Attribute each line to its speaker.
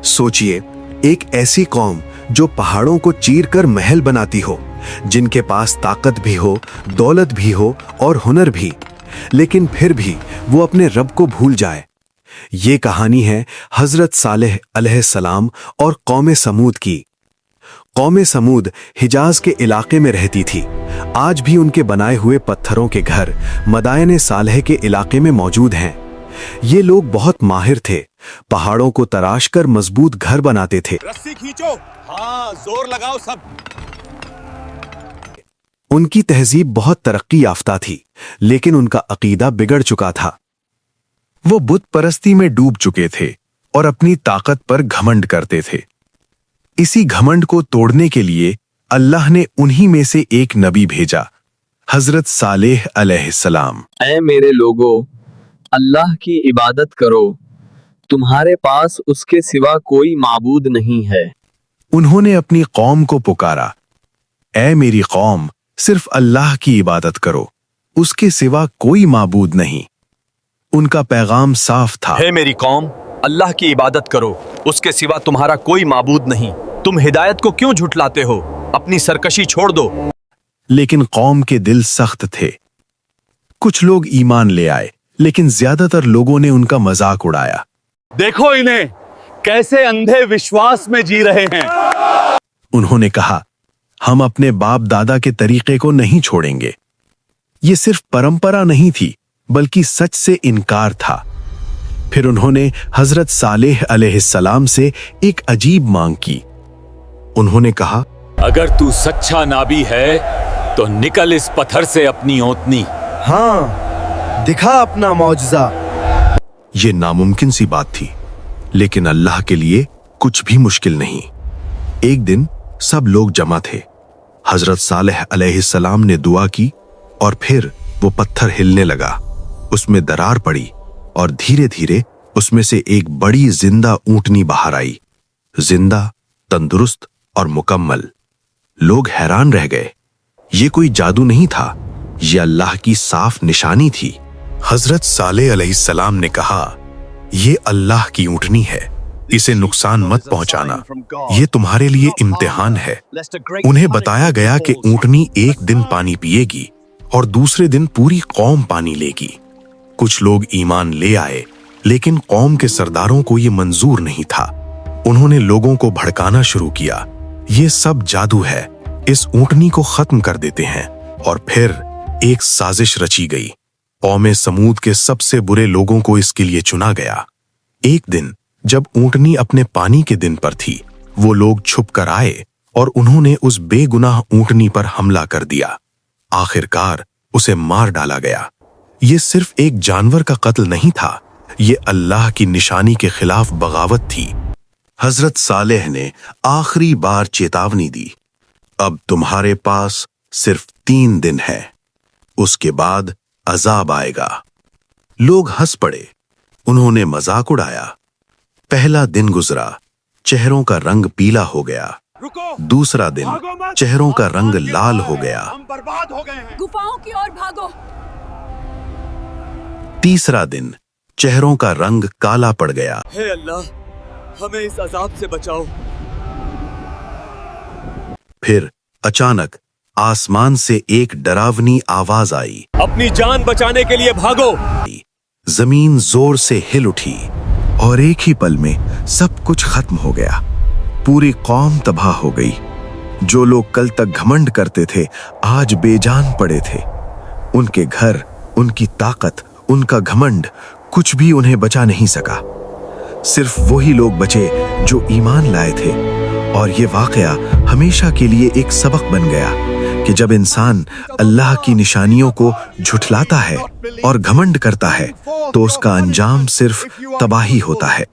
Speaker 1: सोचिए, एक ऐसी कौम जो पहाड़ों को चीर कर महल बनाती हो, जिनके पास ताकत भी हो, दौलत भी हो और हुनर भी, लेकिन फिर भी वो अपने रब को भूल जाए। ये कहानी है हजरत सालेह अलैहिस्सलाम और कौम समूद की। कौम समूद हिजाज के इलाके में रहती थी। आज भी उनके बनाए हुए पत्थरों के घर मदायने सालेह के इलाके में मौजूद हैं। ये लोग बहुत माहिर थे, पहाड़ों को तराश कर मजबूत घर बनाते थे।
Speaker 2: रस्सी खींचो, हाँ जोर लगाओ सब।
Speaker 1: उनकी तहजीब बहुत तरक्की याफ्ता थी, लेकिन उनका अकीदा बिगड़ चुका था।
Speaker 3: वो बुत परस्ती में डूब चुके थे और अपनी ताकत पर घमंड करते थे। इसी घमंड को तोड़ने के लिए अल्लाह ने उन्हीं में से एक नबी भेजा, हजरत सालेह अलैहिस्सलाम।
Speaker 4: ऐ मेरे लोगो, अल्लाह की इबादत करो, तुम्हारे पास उसके सिवा कोई माबूद नहीं है।
Speaker 3: उन्होंने अपनी कौम को पुकारा, ऐ मेरी कौम, सिर्फ अल्लाह की इबादत करो, उसके सिवा कोई माबूद नहीं। उनका पैगाम साफ था,
Speaker 2: हे मेरी कौम, अल्लाह की इबादत करो, उसके सिवा तुम्हारा कोई माबूद नहीं। तुम हिदायत को क्यों झुठलाते हो? अपनी सरकशी छोड़ दो।
Speaker 3: लेकिन कौम के दिल सख्त थे। कुछ लोग ईमान ले आए, लेकिन ज्यादातर लोगों ने उनका मजाक उड़ाया।
Speaker 2: देखो इन्हें, कैसे अंधे विश्वास में जी रहे हैं।
Speaker 3: उन्होंने कहा, हम अपने बाप दादा के तरीके को नहीं छोड़ेंगे। ये सिर्फ परंपरा नहीं थी, बल्कि सच से इनकार था। फिर उन्होंने हजरत सालेह अलैहिस्सलाम से एक अजीब मांग की। उन्होंने कहा,
Speaker 5: अगर तू सच्चा नाबी है तो निकल इस पत्थर से अपनी ओतनी।
Speaker 6: हाँ, दिखा अपना मौजज़ा।
Speaker 3: ये नामुमकिन सी बात थी, लेकिन अल्लाह के लिए कुछ भी मुश्किल नहीं। एक दिन सब लोग जमा थे। हजरत सालेह अलैहिस्सलाम ने दुआ की और फिर वो पत्थर हिलने लगा। उसमें दरार पड़ी और धीरे धीरे उसमें से एक बड़ी जिंदा ऊंटनी बाहर आई, जिंदा, तंदुरुस्त और मुकम्मल। लोग हैरान रह गए। ये कोई जादू नहीं था, ये अल्लाह की साफ निशानी थी। हजरत सालेह अलैहिस्सलाम ने कहा, ये अल्लाह की ऊंटनी है, इसे नुकसान मत पहुंचाना, ये तुम्हारे लिए इम्तिहान है। उन्हें बताया गया कि ऊंटनी एक दिन पानी पिएगी और दूसरे दिन पूरी कौम पानी लेगी। कुछ लोग ईमान ले आए, लेकिन कौम के सरदारों को ये मंजूर नहीं था। उन्होंने लोगों को भड़काना शुरू किया, ये सब जादू है, इस ऊंटनी को खत्म कर देते हैं। और फिर एक साजिश रची गई। कौम समूद के सबसे बुरे लोगों को इसके लिए चुना गया। एक दिन जब ऊंटनी अपने पानी के दिन पर थी, वो लोग छुप कर आए और उन्होंने उस बेगुनाह ऊंटनी पर हमला कर दिया। आखिरकार उसे मार डाला गया। ये सिर्फ एक जानवर का कत्ल नहीं था, ये अल्लाह की निशानी के खिलाफ बगावत थी। हजरत सालेह ने आखिरी बार चेतावनी दी, अब तुम्हारे पास सिर्फ 3 दिन है, उसके बाद अजाब आएगा। लोग हंस पड़े। उन्होंने मजाक उड़ाया। पहला दिन गुजरा, चेहरों का रंग पीला हो गया। दूसरा दिन चेहरों का रंग लाल हो गया।
Speaker 2: हम बर्बाद हो गए हैं।
Speaker 7: गुफाओं की ओर भागो।
Speaker 3: तीसरा दिन चेहरों का रंग काला पड़ गया।
Speaker 2: हे अल्लाह, हमें इस अजाब से बचाओ।
Speaker 3: फिर अचानक आसमान से एक डरावनी आवाज आई,
Speaker 2: अपनी जान बचाने के लिए भागो।
Speaker 3: जमीन जोर से हिल उठी और एक ही पल में सब कुछ खत्म हो गया। पूरी कौम तबाह हो गई। जो लोग कल तक घमंड करते थे, आज बेजान पड़े थे। उनके घर, उनकी ताकत, उनका घमंड, कुछ भी उन्हें बचा नहीं सका। सिर्फ वही लोग बचे जो ईमान लाए थे। और ये वाकया हमेशा के लिए एक सबक बन गया कि जब इंसान अल्लाह की निशानियों को झुठलाता है और घमंड करता है, तो उसका अंजाम सिर्फ तबाही होता है।